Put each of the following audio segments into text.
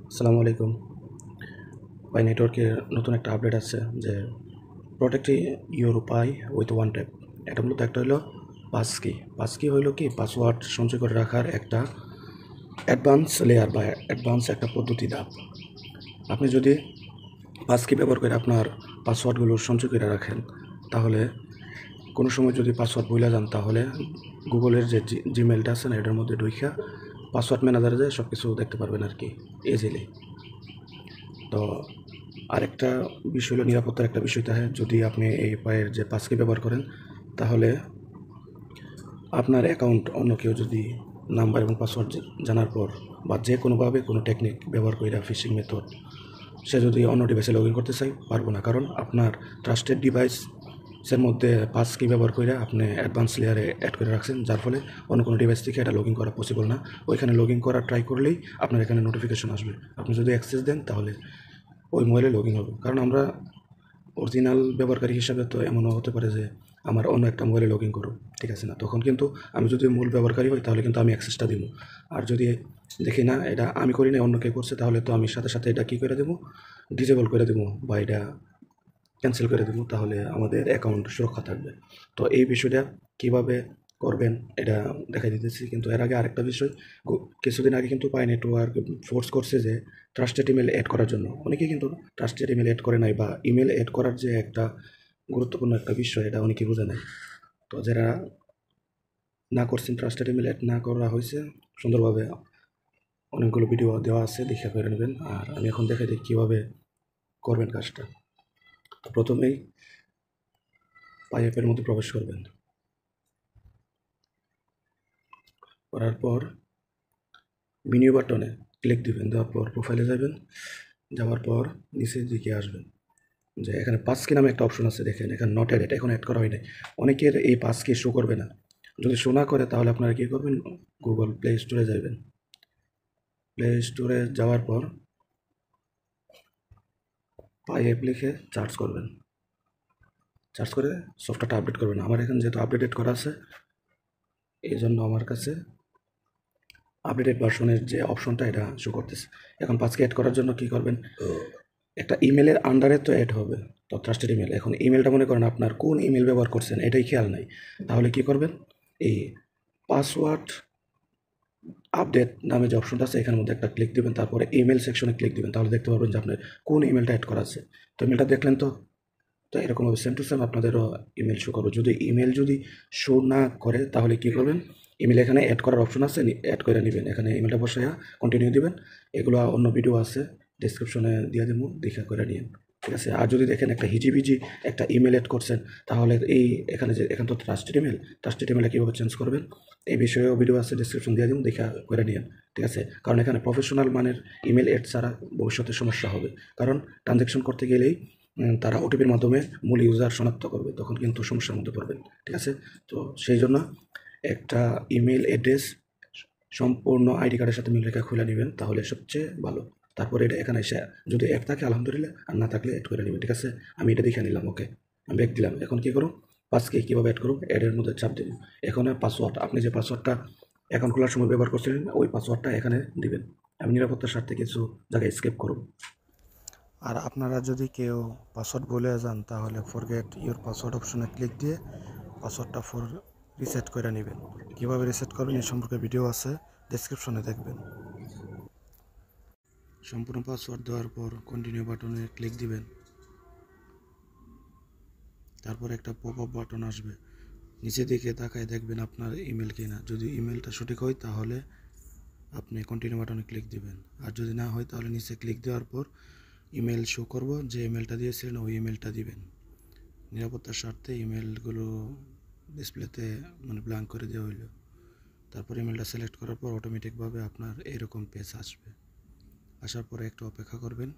আসসালামু আলাইকুম। পাই নেটওয়ার্কের নতুন একটা আপডেট আছে যে protect your pi with one tap. এটা মূলত একটা হলো পাসকি হইলো কি পাসওয়ার্ড সঞ্চয় করে রাখার একটা অ্যাডভান্স লেয়ার বা অ্যাডভান্স একটা পদ্ধতি ধাপ। আপনি যদি পাসকি ব্যবহার করে আপনার পাসওয়ার্ডগুলো সঞ্চয় করে রাখেন, তাহলে কোনো সময় যদি পাসওয়ার্ড ভুলে যান, তাহলে গুগলের যে জিমেলটা আছে না, এটার মধ্যে ঢুইকা পাসওয়ার্ড ম্যানেজারে যায় সব কিছু দেখতে পারবেন আর কি ইজিলি। তো আরেকটা বিষয় হলো নিরাপত্তার একটা বিষয় থাকে। যদি আপনি এই পায়ের যে পাসকি ব্যবহার করেন, তাহলে আপনার অ্যাকাউন্ট অন্য কেউ যদি নাম্বার এবং পাসওয়ার্ড জানার পর বা যে কোনোভাবে কোনো টেকনিক ব্যবহার করে ফিশিং মেথড, সে যদি অন্য ডিভাইসে লগ ইন করতে চায় পারবো না, কারণ আপনার ট্রাস্টেড ডিভাইসের মধ্যে পাসকি ব্যবহার করে আপনি অ্যাডভান্স লেয়ারে অ্যাড করে রাখছেন, যার ফলে অন্য কোনো ডিভাইস থেকে এটা লগ ইন করা পসিবল না। ওইখানে লগ ইন করা ট্রাই করলেই আপনার এখানে নোটিফিকেশন আসবে। আপনি যদি অ্যাক্সেস দেন তাহলে ওই মোবাইলে লগ ইন হবে, কারণ আমরা অরিজিনাল ব্যবহারকারী হিসাবে তো এমনও হতে পারে যে আমার অন্য একটা মোবাইলে লগ ইন করো, ঠিক আছে না? তখন কিন্তু আমি যদি মূল ব্যবহারকারী হই তাহলে কিন্তু আমি অ্যাক্সেসটা দিব। আর যদি দেখি না এটা আমি করি না, অন্য কেউ করছে, তাহলে তো আমি সাথে সাথে এটা কী করে দেবো, ডিজেবল করে দেবো বা এটা ক্যান্সেল করে দেবো, তাহলে আমাদের অ্যাকাউন্ট সুরক্ষা থাকবে। তো এই বিষয়টা কিভাবে করবেন এটা দেখাই দিতেছি। কিন্তু এর আগে আরেকটা বিষয়, কিছুদিন আগে কিন্তু পাই নেটওয়ার্ক ফোর্স করছে যে ট্রাস্টেড ইমেল অ্যাড করার জন্য। অনেকে কিন্তু ট্রাস্টেড ইমেল অ্যাড করে নাই, বা ইমেল অ্যাড করার যে একটা গুরুত্বপূর্ণ একটা বিষয়, এটা অনেকে বোঝে নাই। তো যারা না করছেন, ট্রাস্টেড ইমেল অ্যাড না করা হয়েছে, সুন্দরভাবে অনেকগুলো ভিডিও দেওয়া আছে, দেখে করে নেবেন। আর আমি এখন দেখাই দিই কীভাবে করবেন কাজটা। তো প্রথমেই পাই অ্যাপের মধ্যে প্রবেশ করবেন। করার পর মেনু বাটনে ক্লিক দিবেন, দেওয়ার পর প্রোফাইলে যাবেন, যাওয়ার পর নিচের দিকে আসবেন, যে এখানে পাসকি নামে একটা অপশন আছে, দেখেন এখানে নট অ্যাডেড, এখন অ্যাড করা হয় নাই। অনেকের এই পাসকি শো করবে না। যদি শো না করে তাহলে আপনারা কী করবেন, গুগল প্লে স্টোরে যাবেন। প্লে স্টোরে যাওয়ার পর পাই অ্যাপ লিখে সার্চ করবেন। সার্চ করে সফটওয়্যারটা আপডেট করবেন। আমার এখানে যেহেতু আপডেটেড করা আছে, এই জন্য আমার কাছে আপডেটেড ভার্সনের যে অপশনটা এটা শো করতেছে। এখন পাসকি অ্যাড করার জন্য কী করবেন, একটা ইমেলের আন্ডারে তো অ্যাড হবে, তো ট্রাস্টেড ইমেল। এখন ইমেলটা মনে করেন আপনার কোন ইমেল ব্যবহার করছেন এটাই খেয়াল নাই, তাহলে কী করবেন, এই পাসওয়ার্ড আপডেট নামে যে অপশনটা আছে এখানের মধ্যে একটা ক্লিক দিবেন, তারপরে ইমেল সেকশনে ক্লিক দিবেন, তাহলে দেখতে পারবেন যে আপনার কোন ইমেলটা অ্যাড করা আছে। তো ইমেলটা দেখলেন তো। তো এরকমভাবে সেম টু সেম আপনাদেরও ইমেল শো করবে। যদি ইমেল যদি শো না করে তাহলে কী করবেন, ইমেল এখানে অ্যাড করার অপশন আছে, অ্যাড করে নেবেন। এখানে ইমেলটা বসাইয়া কন্টিনিউ দিবেন। এগুলো অন্য ভিডিও আছে, ডিসক্রিপশনে দিয়ে দেবো, দেখা করে নিন, ঠিক আছে? আর যদি দেখেন একটা হিজিবিজি একটা ইমেল অ্যাড করছেন, তাহলে এই এখানে যে এখানে তো ট্রাস্টেড ইমেলে কীভাবে চেঞ্জ করবেন এই বিষয়েও ভিডিও আছে, ডিসক্রিপশন দিয়ে দেবো, দেখা করে নিন, ঠিক আছে? কারণ এখানে প্রফেশনাল মানের ইমেল অ্যাড ছাড়া ভবিষ্যতে সমস্যা হবে, কারণ ট্রানজ্যাকশন করতে গেলেই তারা ওটিপির মাধ্যমে মূল ইউজার শনাক্ত করবে, তখন কিন্তু সমস্যার মধ্যে পড়বেন, ঠিক আছে? তো সেই জন্য একটা ইমেল অ্যাড্রেস সম্পূর্ণ আইডি কার্ডের সাথে মিল রেখে খুলে নেবেন, তাহলে সবচেয়ে ভালো। তারপরে এটা এখানে এসে যদি অ্যাড থাকে আলহামদুলিল্লাহ, আর না থাকলে অ্যাড করে নেবেন, ঠিক আছে? আমি এটা দেখে নিলাম, ওকে, আমি ব্যাক দিলাম। এখন কী করুন, পাসকে কীভাবে অ্যাড করুন, অ্যাডের মধ্যে চাপ দিন। এখন পাসওয়ার্ড, আপনি যে পাসওয়ার্ডটা অ্যাকাউন্ট খোলার সময় ব্যবহার করছিলেন ওই পাসওয়ার্ডটা এখানে দিবেন। আমি নিরাপত্তার স্বার্থে কিছু জায়গায় স্কেপ করুন। আর আপনারা যদি কেউ পাসওয়ার্ড ভুলে যান, তাহলে ফরগেট ইউর পাসওয়ার্ড অপশনে ক্লিক দিয়ে পাসওয়ার্ডটা রিসেট করে নেবেন। কীভাবে রিসেট করবেন এই সম্পর্কে ভিডিও আছে, ডেসক্রিপশনে দেখবেন। সম্পূর্ণ পাসওয়ার্ড দেওয়ার পর কন্টিনিউ বাটনে ক্লিক দিবেন। তারপর একটা পপ আপ বাটন আসবে, নিচের দিকে তাকায় দেখবেন আপনার ইমেল কিনা। যদি ইমেলটা সঠিক হয় তাহলে আপনি কন্টিনিউ বাটনে ক্লিক দিবেন, আর যদি না হয় তাহলে নিচে ক্লিক দেওয়ার পর ইমেল শো করব, যে ইমেলটা দিয়েছিলেন ওই ইমেলটা দিবেন। নিরাপত্তার স্বার্থে ইমেলগুলো ডিসপ্লেতে ব্ল্যাঙ্ক করে দেওয়া হইল। তারপর ইমেলটা সিলেক্ট করার পর অটোমেটিকভাবে আপনার এরকম পেজ আসবে। আসার পরে একটু অপেক্ষা করবেন।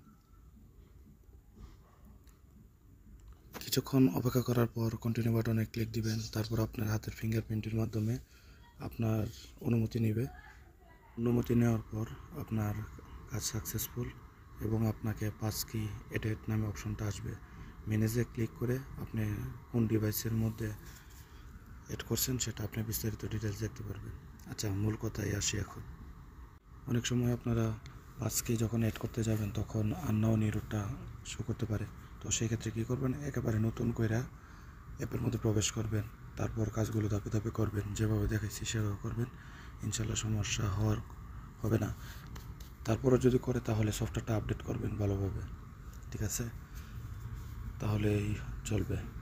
কিছুক্ষণ অপেক্ষা করার পর কন্টিনিউ বাটনে ক্লিক দিবেন। তারপর আপনার হাতের ফিঙ্গারপ্রিন্টের মাধ্যমে আপনার অনুমতি নেবে। অনুমতি নেওয়ার পর আপনার কাজ সাকসেসফুল, এবং আপনাকে পাসকি এডেট নামে অপশনটা আসবে। ম্যানেজে ক্লিক করে আপনি কোন ডিভাইসের মধ্যে এড করছেন সেটা আপনি বিস্তারিত ডিটেলস দেখতে পারবেন। আচ্ছা, মূল কথায় আসি এখন। অনেক সময় আপনারা পাসকি যখন অ্যাড করতে যাবেন তখন আননোন এররটা শো করতে পারে। তো সেই ক্ষেত্রে কী করবেন, একেবারে নতুন কইরা অ্যাপের মধ্যে প্রবেশ করবেন, তারপর কাজগুলো ধাপে ধাপে করবেন, যেভাবে দেখাইছি সেভাবে করবেন, ইনশাল্লাহ সমস্যা হবে না। তারপরে যদি করে তাহলে সফটওয়্যারটা আপডেট করবেন ভালোভাবে, ঠিক আছে? তাহলেই চলবে।